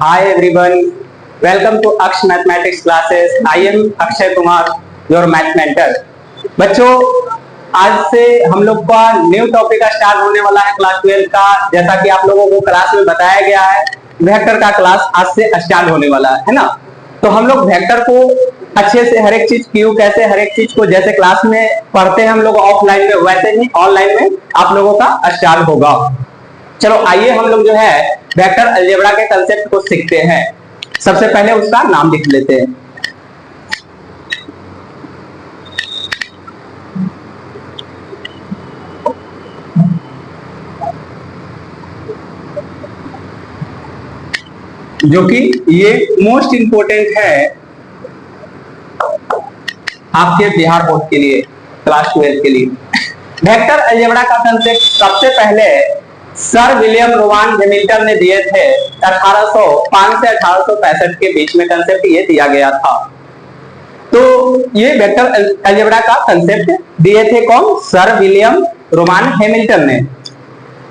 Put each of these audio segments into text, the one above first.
Hi everyone, welcome to Aksh Mathematics classes. I am Akshay Kumar, your math mentor. बच्चों, आज से हम लोग का न्यू टॉपिक स्टार्ट होने वाला है क्लास 12 का। जैसा कि आप लोगों को क्लास में बताया गया है, वेक्टर का क्लास आज से स्टार्ट होने वाला है ना। तो हम लोग वेक्टर को अच्छे से हर एक चीज क्यों कैसे हर एक चीज को जैसे क्लास में पढ़ते हैं हम लोग ऑफलाइन में, वैसे ही ऑनलाइन में आप लोगों का स्टार्ट होगा। चलो आइए हम लोग जो है वेक्टर अलजेब्रा के कंसेप्ट को सीखते हैं। सबसे पहले उसका नाम लिख लेते हैं। जो कि ये मोस्ट इंपोर्टेंट है आपके बिहार बोर्ड के लिए, क्लास 12 के लिए। वेक्टर अलजेब्रा का कंसेप्ट सबसे पहले सर विलियम रोवान हैमिल्टन ने दिए थे 1805 से 1865 के बीच में कंसेप्ट ये दिया गया था। तो ये वेक्टर अलजेब्रा का कंसेप्ट दिए थे कौन? सर विलियम रोवान हैमिल्टन ने।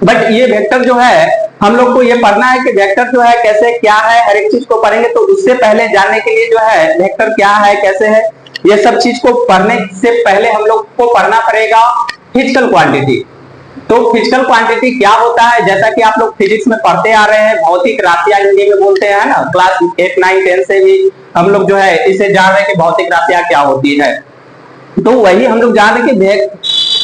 बट ये वेक्टर जो है हम लोग को ये पढ़ना है कि वेक्टर जो है कैसे क्या है, हर एक चीज को पढ़ेंगे। तो उससे पहले जानने के लिए जो है वेक्टर क्या है कैसे है ये सब चीज को पढ़ने से पहले हम लोग को पढ़ना पड़ेगा फिजिकल क्वांटिटी। तो फिजिकल क्वांटिटी क्या होता है? जैसा कि आप लोग फिजिक्स में पढ़ते आ रहे हैं, भौतिक राशियां हिंदी में बोलते हैं ना, क्लास 8, 9, 10 से भी हम लोग जो है इसे जान रहे हैं कि भौतिक राशियां क्या होती है। तो वही हम लोग जान रहे हैं कि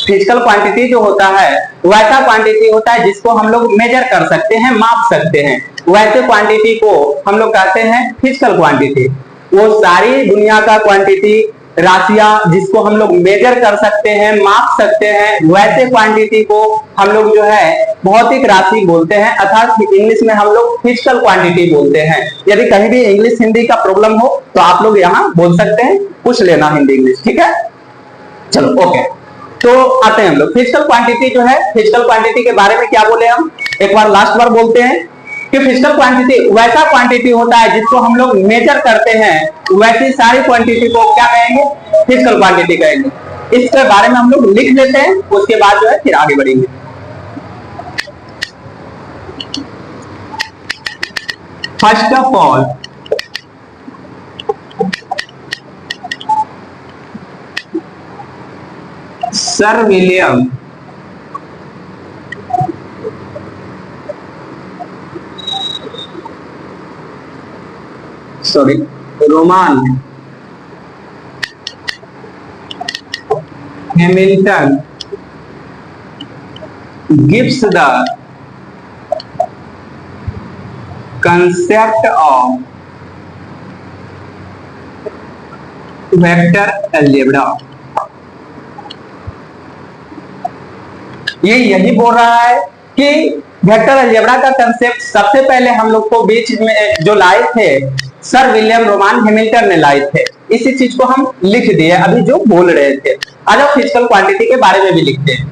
फिजिकल क्वांटिटी जो होता है वैसा क्वांटिटी होता है जिसको हम लोग मेजर कर सकते हैं, माप सकते हैं। वैसे क्वांटिटी को हम लोग कहते हैं फिजिकल क्वांटिटी। वो सारी दुनिया का क्वांटिटी, राशियां जिसको हम लोग मेजर कर सकते हैं, माप सकते हैं, वैसे क्वांटिटी को हम लोग जो है भौतिक राशि बोलते हैं, अर्थात इंग्लिश में हम लोग फिजिकल क्वांटिटी बोलते हैं। यदि कहीं भी इंग्लिश हिंदी का प्रॉब्लम हो तो आप लोग यहाँ बोल सकते हैं, पूछ लेना हिंदी इंग्लिश, ठीक है। चलो ओके, तो आते हैं हम लोग फिजिकल क्वांटिटी जो है, फिजिकल क्वांटिटी के बारे में क्या बोले हम एक बार लास्ट बार बोलते हैं कि फिजिकल क्वांटिटी वैसा क्वांटिटी होता है जिसको हम लोग मेजर करते हैं, वैसी सारी क्वांटिटी को क्या कहेंगे? फिजिकल क्वांटिटी कहेंगे। इसके बारे में हम लोग लिख लेते हैं, उसके बाद जो है फिर आगे बढ़ेंगे। First of all sir William Rowan Hamilton gives the concept of vector algebra। ये यही बोल रहा है कि वेक्टर अलजेब्रा का कंसेप्ट सबसे पहले हम लोग को बीच में जो लाए थे सर विलियम रोमान हैमिल्टन ने लाए थे। इसी चीज को हम लिख दिए अभी जो बोल रहे थे। आज हम फिजिकल क्वांटिटी के बारे में भी लिखते हैं।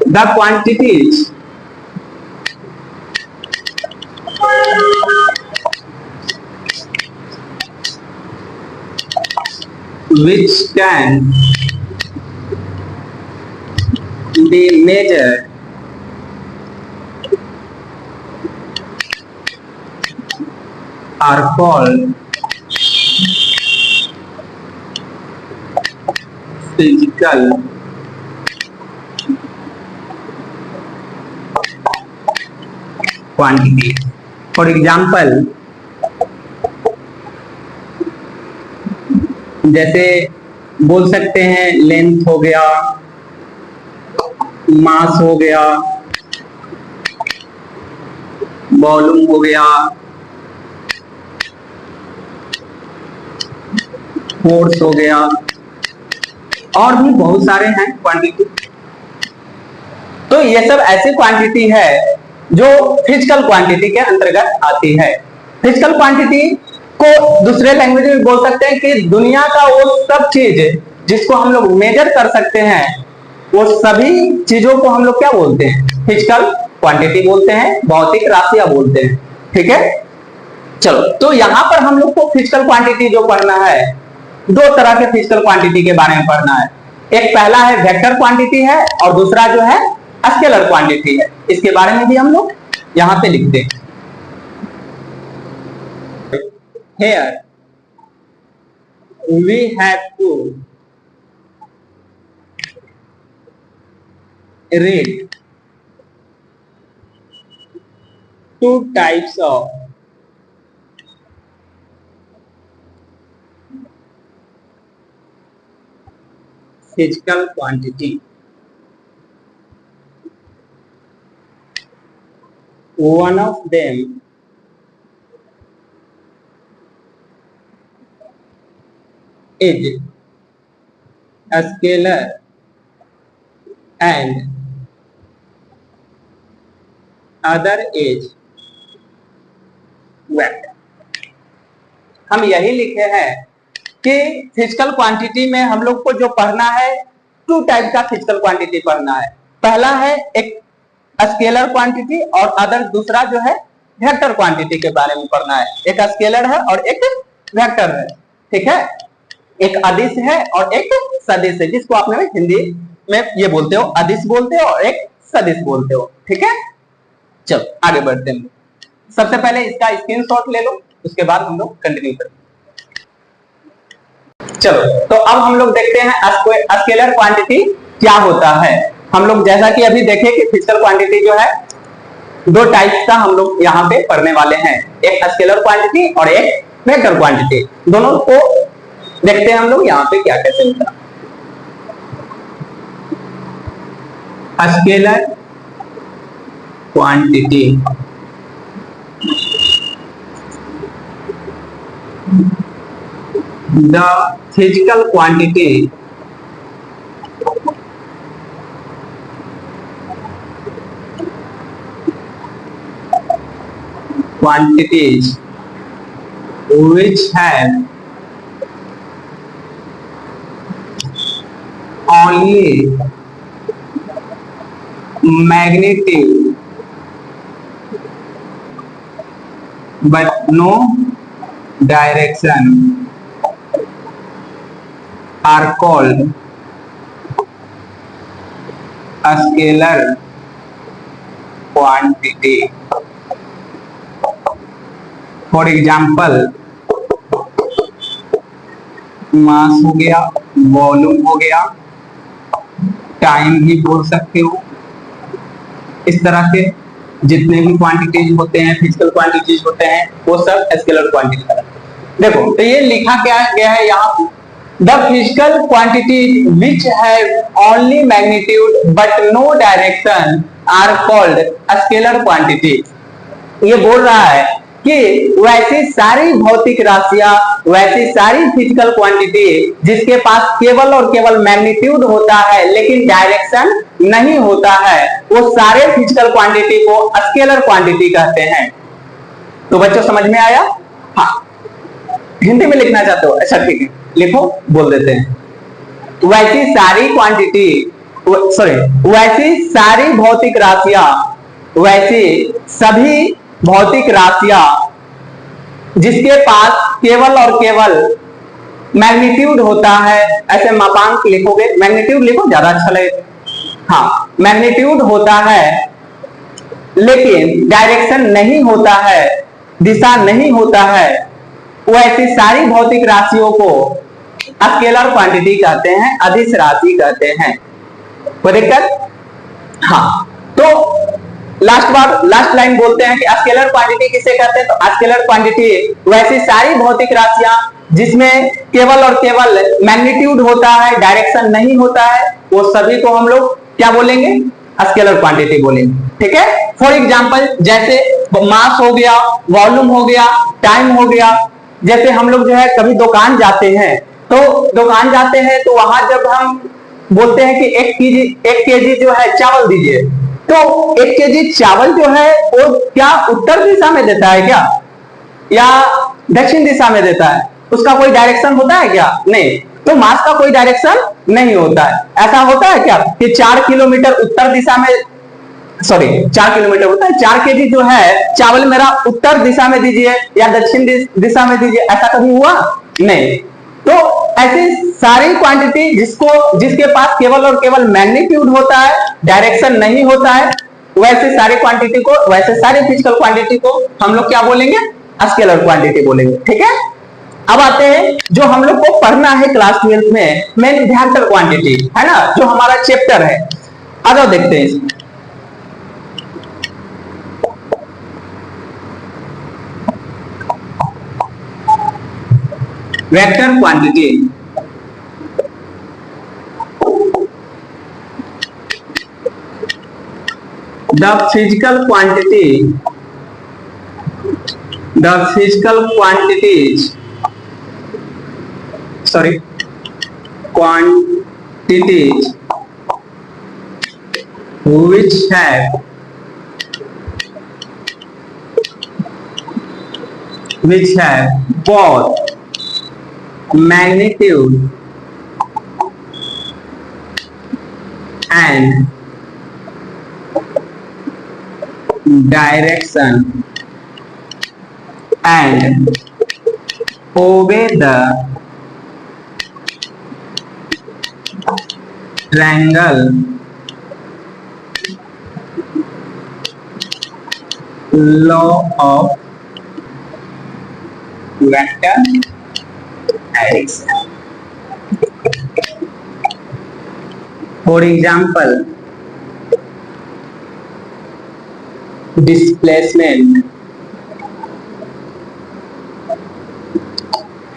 The quantities which can be measured are called physical quantity। For example, जैसे बोल सकते हैं लेंथ हो गया, मास हो गया, वॉल्यूम हो गया, फोर्स हो गया, और भी बहुत सारे हैं क्वांटिटी। तो ये सब ऐसी क्वांटिटी है जो फिजिकल क्वांटिटी के अंतर्गत आती है। फिजिकल क्वांटिटी को दूसरे लैंग्वेज में बोल सकते हैं कि दुनिया का वो सब चीज जिसको हम लोग मेजर कर सकते हैं, वो सभी चीजों को हम लोग क्या बोलते हैं? फिजिकल क्वांटिटी बोलते हैं, भौतिक राशियां बोलते हैं। ठीक है, चलो, तो यहां पर हम लोग को फिजिकल क्वांटिटी जो पढ़ना है, दो तरह के फिजिकल क्वांटिटी के बारे में पढ़ना है। एक पहला है वेक्टर क्वांटिटी है और दूसरा जो है स्केलर क्वांटिटी है। इसके बारे में भी हम लोग यहां पे लिखते हैं। Here we have to read two types of physical quantity. One of them is a scalar and other is vector. हम यही लिखे हैं कि फिजिकल क्वांटिटी में हम लोग को जो पढ़ना है, टू टाइप का फिजिकल क्वांटिटी पढ़ना है। पहला है एक स्केलर क्वांटिटी और अदर दूसरा जो है वेक्टर क्वांटिटी के बारे में पढ़ना है। एक स्केलर है और एक वेक्टर है, ठीक है। एक अदिश है और एक सदिश है, जिसको आपने हिंदी में ये बोलते हो, अदिश बोलते हो और एक सदिश बोलते हो, ठीक है। चलो आगे बढ़ते हैं। सबसे पहले इसका स्क्रीनशॉट ले लो, उसके बाद हम लोग कंटिन्यू करेंगे। चलो, तो अब हम लोग देखते हैं स्केलर क्वांटिटी क्या होता है। हम लोग जैसा कि अभी देखे कि फिजिकल क्वांटिटी जो है दो टाइप का हम लोग यहाँ पे पढ़ने वाले हैं, एक स्केलर क्वांटिटी और एक वेक्टर क्वांटिटी। दोनों को देखते हैं हम लोग यहाँ पे क्या कैसे होता है। Scalar quantity the physical quantity quantities which have only magnitude but no direction are called a scalar quantity. For example, मास हो गया, वॉल्यूम हो गया, टाइम भी बोल सकते हो। इस तरह के जितने भी क्वांटिटीज होते हैं, फिजिकल क्वांटिटीज होते हैं, वो सब स्केलर क्वांटिटी है। देखो, तो ये लिखा क्या गया है यहाँ पे, the physical quantities which have only magnitude but no direction are called a scalar quantity। ये बोल रहा है कि वैसी सारी भौतिक राशियां, वैसी सारी फिजिकल क्वांटिटी जिसके पास केवल और केवल मैग्नीट्यूड होता है लेकिन डायरेक्शन नहीं होता है, वो सारे फिजिकल क्वांटिटी को स्केलर क्वांटिटी कहते हैं। तो बच्चों समझ में आया? हाँ, हिंदी में लिखना चाहते हो? अच्छा ठीक है, लिखो, बोल देते हैं। वैसी सारी क्वांटिटी, वैसी सारी भौतिक राशियां, वैसी सभी भौतिक राशियां जिसके पास केवल और केवल मैग्नीट्यूड होता है, ऐसे मापांक लिखोगे, मैग्नीट्यूड लिखो ज्यादा अच्छा लगेगा। हाँ, मैग्नीट्यूड होता है लेकिन डायरेक्शन नहीं होता है, दिशा नहीं होता है, वो ऐसी सारी भौतिक राशियों को स्केलर क्वांटिटी कहते हैं, अदिश राशि कहते हैं। दिक्कत? हाँ, तो लास्ट लाइन बोलते हैं कि स्केलर क्वांटिटी किसे कहते हैं? तो स्केलर क्वांटिटी वैसी सारी भौतिक राशियां जिसमें केवल और केवल मैग्नीट्यूड होता है, डायरेक्शन नहीं होता है, वो सभी को हम लोग क्या बोलेंगे? स्केलर क्वांटिटी बोलेंगे, ठीक है। फॉर एग्जांपल, जैसे मास हो गया, वॉल्यूम हो गया, टाइम हो गया। जैसे हम लोग जो है कभी दुकान जाते हैं, तो दुकान जाते हैं तो वहां जब हम बोलते हैं कि 1 केजी जो है चावल दीजिए, तो 1 केजी चावल जो है वो क्या उत्तर दिशा में देता है क्या, या दक्षिण दिशा में देता है? उसका कोई डायरेक्शन होता है क्या? नहीं। तो मास का कोई डायरेक्शन नहीं होता है। ऐसा होता है क्या कि 4 किलोमीटर उत्तर दिशा में सॉरी 4 किलोमीटर होता है। 4 केजी जो है चावल मेरा उत्तर दिशा में दीजिए या दक्षिण दिशा में दीजिए, ऐसा कभी हुआ नहीं। तो ऐसी सारी क्वांटिटी जिसके पास केवल और केवल मैग्नीट्यूड होता है, डायरेक्शन नहीं होता है, वैसे सारी क्वांटिटी को, वैसे सारी फिजिकल क्वांटिटी को हम लोग क्या बोलेंगे, स्केलर क्वांटिटी बोलेंगे। ठीक है, अब आते हैं जो हम लोग को पढ़ना है क्लास 12 में, मेन वेक्टर क्वांटिटी है ना, जो हमारा चैप्टर है। आ जाओ देखते हैं इसमें। Vector quantity, the physical quantities which have both magnitude and direction and obey the triangle law of vector addition. For example,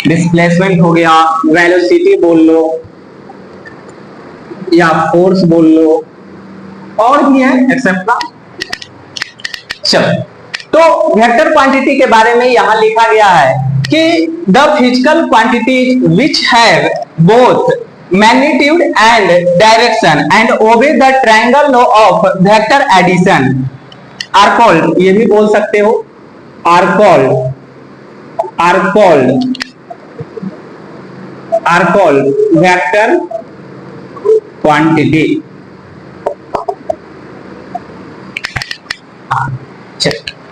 displacement हो गया, वेलोसिटी बोल लो या फोर्स बोल लो, और भी है एक्सेट्रा। चलो, तो वेक्टर क्वांटिटी के बारे में यहां लिखा गया है कि the physical quantities which have both magnitude and direction and obey the triangle law of vector addition are called, ये भी बोल सकते हो, आर कॉल्ड वेक्टर क्वांटिटी।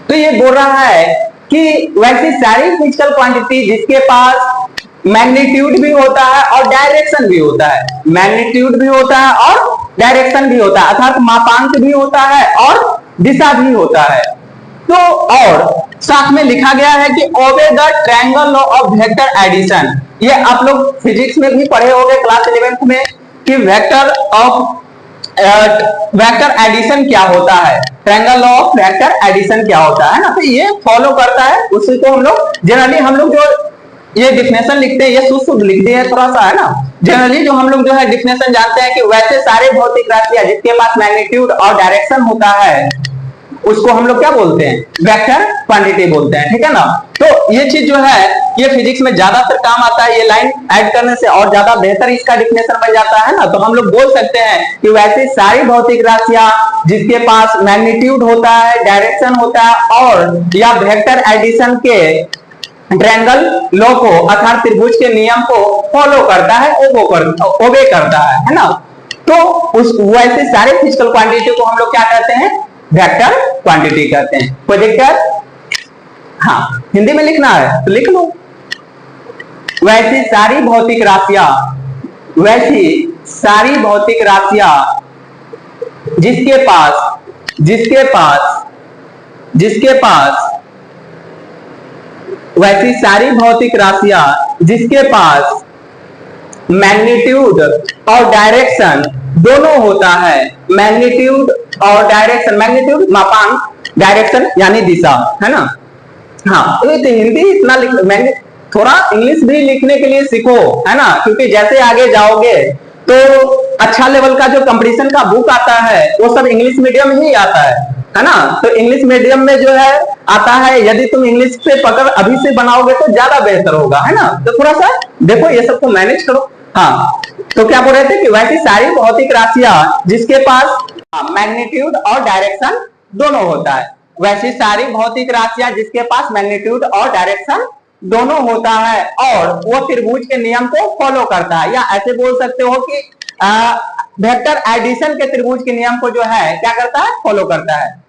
तो ये बोल रहा है कि वैसी सारी फिजिकल क्वांटिटी जिसके पास मैग्नीट्यूड भी होता है और डायरेक्शन भी होता है, मैग्नीट्यूड भी होता है और डायरेक्शन भी होता है, अर्थात मापांक भी होता है और दिशा भी होता है। तो और साथ में लिखा गया है कि obey the triangle law of vector addition. ये आप लोग फिजिक्स में भी पढ़े होंगे क्लास 11th में कि वेक्टर एडिशन क्या होता है, triangle law of vector addition क्या होता है ना। तो ये फॉलो करता है, उसी को हम लोग जनरली हम लोग जो ये डिफिनेशन लिखते हैं, ये शुद्ध लिखते हैं थोड़ा सा है ना। जनरली जो हम लोग जो है डिफिनेशन जानते हैं कि वैसे सारे भौतिक राशियां जिसके पास मैग्नीट्यूड और डायरेक्शन होता है उसको हम लोग क्या बोलते हैं, वेक्टर क्वांटिटी बोलते हैं। ठीक है ना। तो ये चीज जो है ये फिजिक्स में ज्यादातर काम आता है, ये लाइन ऐड करने से और ज्यादा बेहतर इसका डिफिनेशन बन जाता है ना। तो हम लोग बोल सकते हैं कि वैसे सारी भौतिक राशियां जिसके पास मैग्नीट्यूड होता है, डायरेक्शन होता है और या वेक्टर एडिशन के ट्रायंगल लॉ को अर्थात त्रिभुज के नियम को फॉलो करता है, ओबे करता है ना। तो उस वैसे सारे फिजिकल क्वांटिटी को हम लोग क्या कहते हैं, वेक्टर क्वांटिटी कहते हैं। प्रोजेक्टर, हाँ हिंदी में लिखना है तो लिख लो। वैसी सारी भौतिक राशियां जिसके पास मैग्नीट्यूड और डायरेक्शन दोनों होता है, मैग्नीट्यूड और डायरेक्शन, मैग्नीट्यूड मापांक, डायरेक्शन यानी दिशा, है ना। हाँ तो हिंदी इतना थोड़ा इंग्लिश भी लिखने के लिए सीखो, है ना, क्योंकि जैसे आगे जाओगे तो अच्छा लेवल का जो कंपटीशन का बुक आता है वो सब इंग्लिश मीडियम ही आता है ना। तो इंग्लिश मीडियम में जो है आता है, यदि तुम इंग्लिश पे पकड़ अभी से बनाओगे तो ज्यादा बेहतर होगा, है ना। तो थोड़ा सा देखो ये सबको मैनेज करो। हाँ तो क्या बोल रहे थे कि वैसी सारी भौतिक राशियां जिसके पास मैग्नीट्यूड और डायरेक्शन दोनों होता है, वैसी सारी भौतिक राशियां जिसके पास मैग्नीट्यूड और डायरेक्शन दोनों होता है और वो त्रिभुज के नियम को फॉलो करता है, या ऐसे बोल सकते हो कि वेक्टर एडिशन के त्रिभुज के नियम को जो है क्या करता है, फॉलो करता है।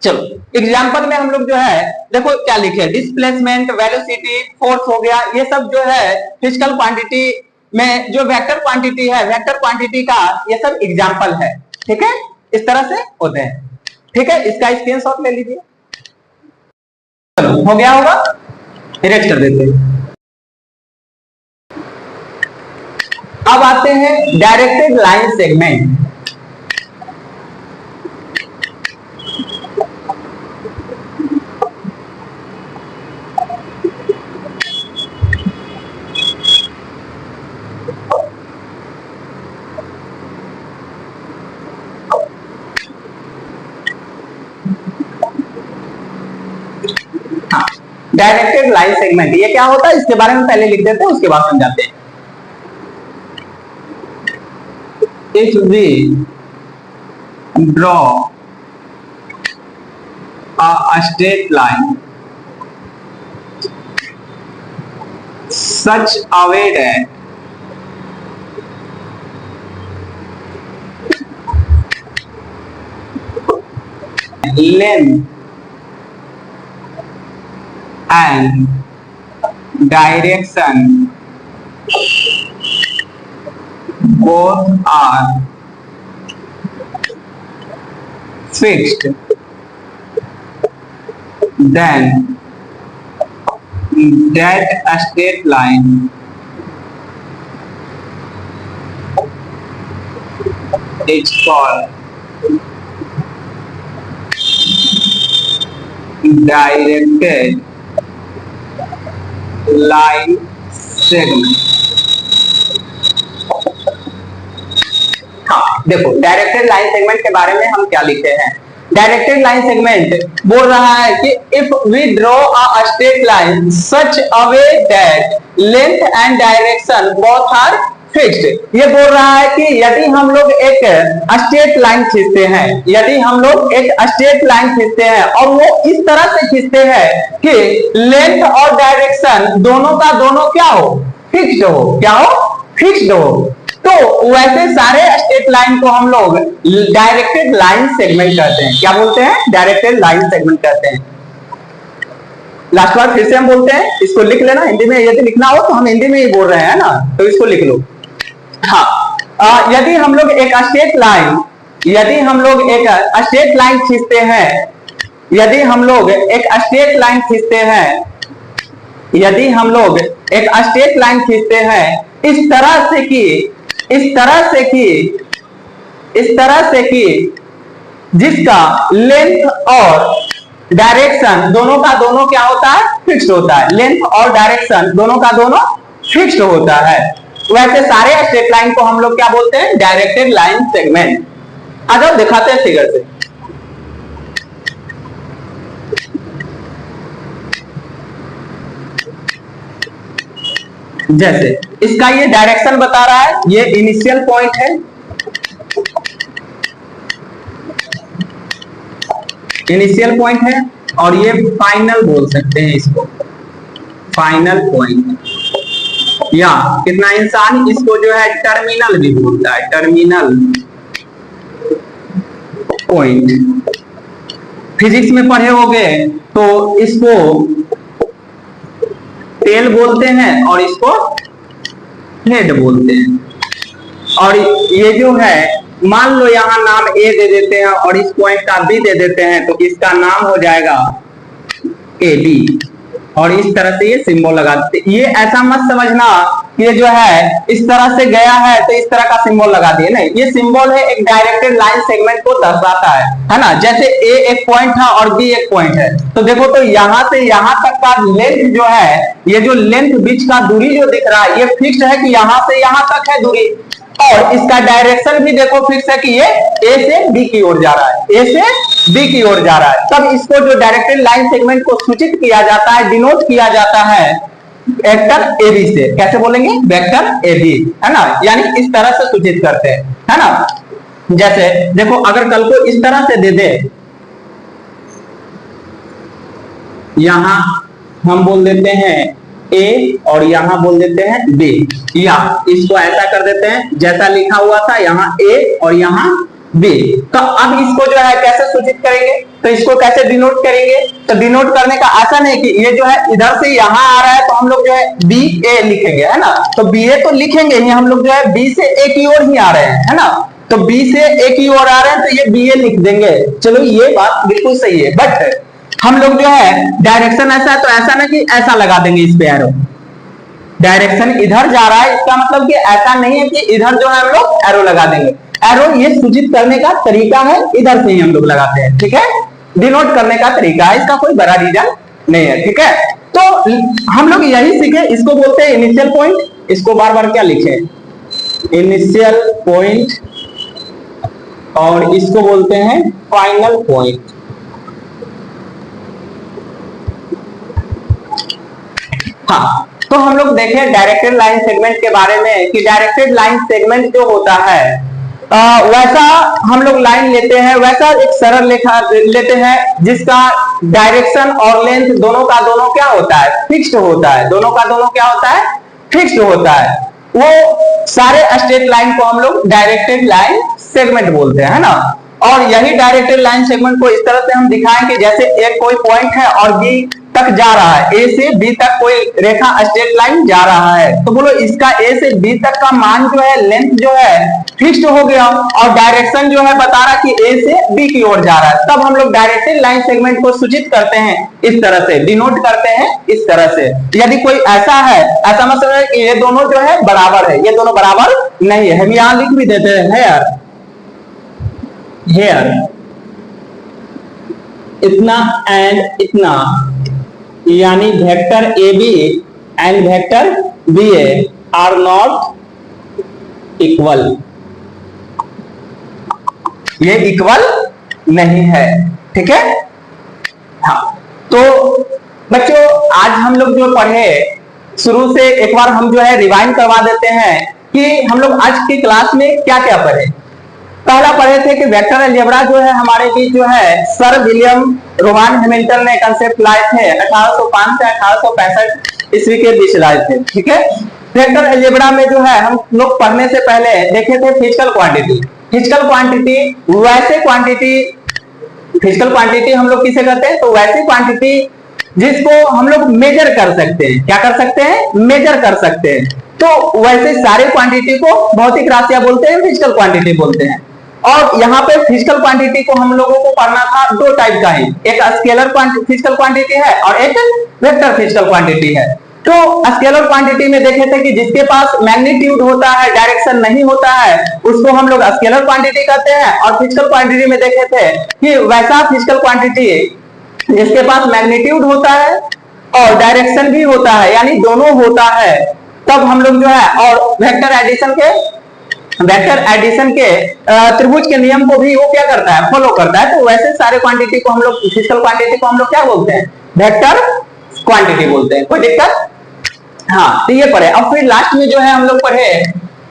चलो एग्जांपल में हम लोग जो है देखो क्या लिखे, डिस्प्लेसमेंट, वेलोसिटी, फोर्स हो गया, ये सब जो है फिजिकल क्वांटिटी में जो वेक्टर क्वांटिटी है, वेक्टर क्वांटिटी का ये सब एग्जांपल है। ठीक है, इस तरह से होते हैं। ठीक है, इसका स्क्रीनशॉट ले लीजिए। चलो हो गया होगा, इरेज कर देते हैं। अब आते हैं directed line segment. Directed line segment ये क्या होता है, इसके बारे में पहले लिख देते हैं, उसके बाद समझाते हैं। If we draw a straight line such a way that length and direction both are fixed, then that a straight line is called directed line segment। हाँ देखो, डायरेक्टेड लाइन सेगमेंट के बारे में हम क्या लिखते हैं। डायरेक्टेड लाइन सेगमेंट बोल रहा है कि if we draw a straight line such a way that length and direction both are fixed. ये बोल रहा है कि यदि हम लोग एक स्ट्रेट लाइन खींचते हैं, यदि हम लोग एक स्ट्रेट लाइन खींचते हैं और वो इस तरह से खींचते हैं कि लेंथ और डायरेक्शन दोनों का दोनों क्या हो, फिक्स्ड हो। क्या हो, फिक्स्ड हो। तो वैसे सारे स्ट्रेट लाइन को हम लोग डायरेक्टेड लाइन सेगमेंट कहते हैं। क्या बोलते हैं, डायरेक्टेड लाइन सेगमेंट कहते हैं। लास्ट बार फिर से हम बोलते हैं, इसको लिख लेना हिंदी में, यदि लिखना हो तो हम हिंदी में ही बोल रहे हैं ना, तो इसको लिख लो। हाँ, यदि हम लोग एक स्ट्रेट लाइन, यदि हम लोग एक स्ट्रेट लाइन खींचते हैं, यदि हम लोग एक स्ट्रेट लाइन खींचते हैं, यदि हम लोग एक स्ट्रेट लाइन खींचते हैं इस तरह से कि जिसका लेंथ और डायरेक्शन दोनों का दोनों क्या होता है, फिक्स्ड होता है। लेंथ और डायरेक्शन दोनों का दोनों फिक्स्ड होता है। वैसे सारे स्ट्रेट लाइन को हम लोग क्या बोलते हैं, डायरेक्टेड लाइन सेगमेंट। आ जाओ दिखाते हैं फिगर से। जैसे इसका ये डायरेक्शन बता रहा है, ये इनिशियल पॉइंट है, इनिशियल पॉइंट है, और ये फाइनल बोल सकते हैं इसको, फाइनल पॉइंट, या कितना इंसान इसको जो है टर्मिनल भी बोलता है, टर्मिनल पॉइंट। फिजिक्स में पढ़े होगे तो इसको टेल बोलते हैं और इसको हेड बोलते हैं। और ये जो है, मान लो यहां नाम ए दे देते हैं और इस पॉइंट का बी दे देते हैं, तो इसका नाम हो जाएगा ए बी, और इस तरह से ये सिंबल लगा देते। ये ऐसा मत समझना कि ये जो है इस तरह से गया है तो इस तरह का सिंबल लगा दिए, नहीं, ये सिंबल है एक डायरेक्टेड लाइन सेगमेंट को दर्शाता है ना। जैसे ए एक पॉइंट था और बी एक पॉइंट है, तो देखो तो यहां से यहां तक का लेंथ जो है, ये जो लेंथ बीच का दूरी जो दिख रहा है, ये फिक्स्ड है कि यहां से यहां तक है दूरी, और इसका डायरेक्शन भी देखो फिक्स है कि ये ए से बी की ओर जा रहा है, ए से बी की ओर जा रहा है। तब इसको जो डायरेक्टेड लाइन सेगमेंट को सूचित किया जाता है, डिनोट किया जाता है वेक्टर एबी से। कैसे बोलेंगे, वेक्टर एबी, है ना, यानी इस तरह से सूचित करते हैं, है ना। जैसे देखो अगर कल को इस तरह से दे दे, यहां हम बोल देते हैं ए और यहां बोल देते हैं बी, या इसको ऐसा कर देते हैं जैसा लिखा हुआ था, यहां ए और यहां बी। तो अब इसको जो है कैसे सूचित करेंगे, तो इसको कैसे डिनोट करेंगे, तो डिनोट करने का आसान है कि ये जो है इधर से यहां आ रहा है तो हम लोग जो है बी ए लिखेंगे, है ना। तो बी ए तो लिखेंगे ही, हम लोग जो है बी से ए की ओर ही आ रहे हैं, है ना। तो बी से ए की ओर आ रहे हैं तो ये बी ए लिख देंगे। चलो ये बात बिल्कुल सही है, बट हम लोग जो है डायरेक्शन ऐसा है तो ऐसा ना कि ऐसा लगा देंगे इस पे एरो, डायरेक्शन इधर जा रहा है इसका मतलब कि ऐसा नहीं है कि इधर जो है हम लोग एरो लगा देंगे। एरो ये सूचित करने का तरीका है, इधर से ही हम लोग लगाते हैं, ठीक है। डिनोट करने का तरीका है, इसका कोई बड़ा रीजन नहीं है, ठीक है। तो हम लोग यही सीखे, इसको बोलते हैं इनिशियल पॉइंट। इसको बार बार क्या लिखे, इनिशियल पॉइंट, और इसको बोलते हैं फाइनल पॉइंट। हाँ, तो हम लोग देखें डायरेक्टेड लाइन सेगमेंट के बारे में कि डायरेक्टेड लाइन सेगमेंट जो होता है वैसा हम लोग लाइन लेते हैं, वैसा एक सरल रेखा लेते हैं जिसका डायरेक्शन और लेंथ दोनों का दोनों क्या होता है, फिक्स्ड होता है। दोनों का दोनों क्या होता है, फिक्स्ड होता है। वो सारे स्ट्रेट लाइन को हम लोग डायरेक्टेड लाइन सेगमेंट बोलते हैं, है ना। और यही डायरेक्टेड लाइन सेगमेंट को इस तरह से हम दिखाएं कि जैसे एक कोई पॉइंट है और बी तक जा रहा है, ए से बी तक कोई रेखा स्ट्रेट लाइन जा रहा है, तो बोलो इसका ए से बी तक का मान जो है, लेंथ जो है फिक्स्ड हो गया, और डायरेक्शन जो है बता रहा कि ए से बी की ओर जा रहा है। तब हम लोग डायरेक्टेड लाइन सेगमेंट को सूचित करते हैं इस तरह से, डिनोट करते हैं इस तरह से। यदि कोई ऐसा है, ऐसा मतलब है कि ये दोनों जो है बराबर है, ये दोनों बराबर नहीं है, हम यहां लिख भी देते हैं हेयर, हेयर इतना एंड इतना, यानी vector A B and vector B A are not equal, ये इक्वल नहीं है, ठीक है। हाँ, तो बच्चों आज हम लोग जो पढ़े शुरू से एक बार हम जो है रिवाइंड करवा देते हैं कि हम लोग आज की क्लास में क्या क्या पढ़े। पहला पढ़े थे कि वेक्टर अलजेब्रा जो है हमारे बीच जो है सर विलियम रोवान हैमिल्टन ने कंसेप्ट लाए थे 1805 से 1865 ईस्वी के बीच लाए थे, ठीक है। वेक्टर अलजेब्रा में जो है हम लोग पढ़ने से पहले देखे थे फिजिकल क्वांटिटी। फिजिकल क्वांटिटी वैसे क्वांटिटी, फिजिकल क्वांटिटी हम लोग किसे कहते हैं, तो वैसी क्वांटिटी जिसको हम लोग मेजर कर सकते हैं। क्या कर सकते हैं, मेजर कर सकते हैं। तो वैसे सारे क्वांटिटी को भौतिक राशियां बोलते हैं, फिजिकल क्वांटिटी बोलते हैं। और यहाँ पे फिजिकल क्वांटिटी को हम लोगों को पढ़ना था दो टाइप का ही, एक स्केलर फिजिकल क्वांटिटी है और एक वेक्टर फिजिकल क्वांटिटी है। तो स्केलर क्वांटिटी में देखे थे कि जिसके पास मैग्नीट्यूड होता है, डायरेक्शन नहीं होता है, उसको हम लोग स्केलर क्वांटिटी कहते हैं। और फिजिकल क्वांटिटी में देखे थे कि वैसा फिजिकल क्वांटिटी जिसके पास मैग्नीट्यूड होता है और डायरेक्शन भी होता है, यानी दोनों होता है, तब हम लोग जो है, और वेक्टर एडिशन के त्रिभुज के नियम को भी वो क्या करता है, फॉलो करता है। तो वैसे सारे क्वांटिटी को हम लोग, फिजिकल क्वांटिटी को हम लोग क्या बोलते हैं, वेक्टर क्वांटिटी बोलते हैं। कोई दिक्कत, हाँ। तो ये पढ़े। अब फिर लास्ट में जो है हम लोग पढ़े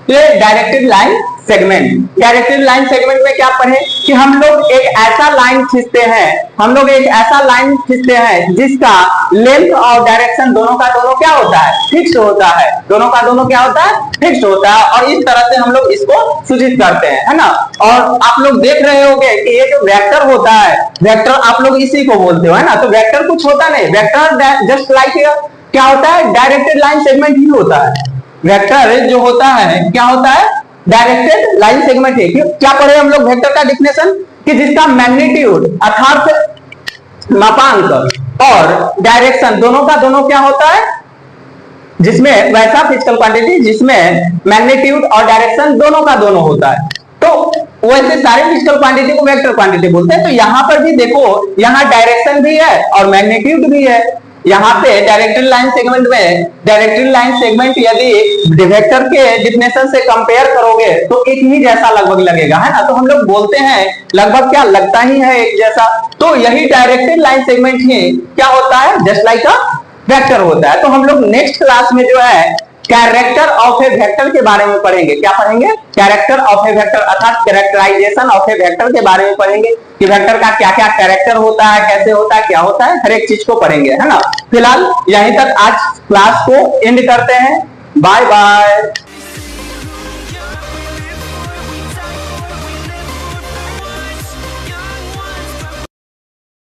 directed line segment. Directed line segment में क्या पढ़े कि हम लोग एक ऐसा लाइन खींचते हैं, हम लोग एक ऐसा लाइन खींचते हैं जिसका लेंथ और डायरेक्शन दोनों का दोनों क्या होता है, फिक्स होता है। दोनों का दोनों क्या होता है, फिक्स होता है। और इस तरह से हम लोग इसको सूचित करते हैं, है ना। और आप लोग देख रहे होंगे कि ये जो वेक्टर होता है, वेक्टर आप लोग इसी को बोलते हो, है ना। तो वेक्टर कुछ होता नहीं, वेक्टर जस्ट लाइक क्या होता है, डायरेक्टेड लाइन सेगमेंट ही होता है। वेक्टर जो होता है क्या होता है, डायरेक्टेड लाइन सेगमेंट है। क्या पढ़े हम लोग वेक्टर का डिफिनेशन कि जिसका मैग्नीट्यूड अर्थात मापांक और डायरेक्शन दोनों का दोनों क्या होता है, जिसमें वैसा फिजिकल क्वांटिटी जिसमें मैग्नीट्यूड और डायरेक्शन दोनों का दोनों होता है। तो वैसे सारे फिजिकल क्वांटिटी को वेक्टर क्वांटिटी बोलते हैं। तो यहाँ पर भी देखो, यहाँ डायरेक्शन भी है और मैग्नीट्यूड भी है। यहाँ पे डायरेक्टेड लाइन सेगमेंट में, डायरेक्टेड लाइन सेगमेंट यदि वेक्टर के डिफिनेशन से कंपेयर करोगे तो एक ही जैसा लगभग लगेगा, है ना। तो हम लोग बोलते हैं लगभग क्या लगता ही है एक जैसा। तो यही डायरेक्टेड लाइन सेगमेंट ही क्या होता है, जस्ट लाइक अ वेक्टर होता है। तो हम लोग नेक्स्ट क्लास में जो है कैरेक्टर ऑफ ए वेक्टर के बारे में पढ़ेंगे। क्या पढ़ेंगे? कैरेक्टर ऑफ ए वेक्टर, अर्थात कैरेक्टराइजेशन ऑफ ए वेक्टर के बारे में पढ़ेंगे कि वेक्टर का क्या क्या कैरेक्टर होता है, कैसे होता है, क्या होता है, हर एक चीज को पढ़ेंगे, है ना। फिलहाल यहीं तक आज क्लास को एंड करते हैं। Bye bye.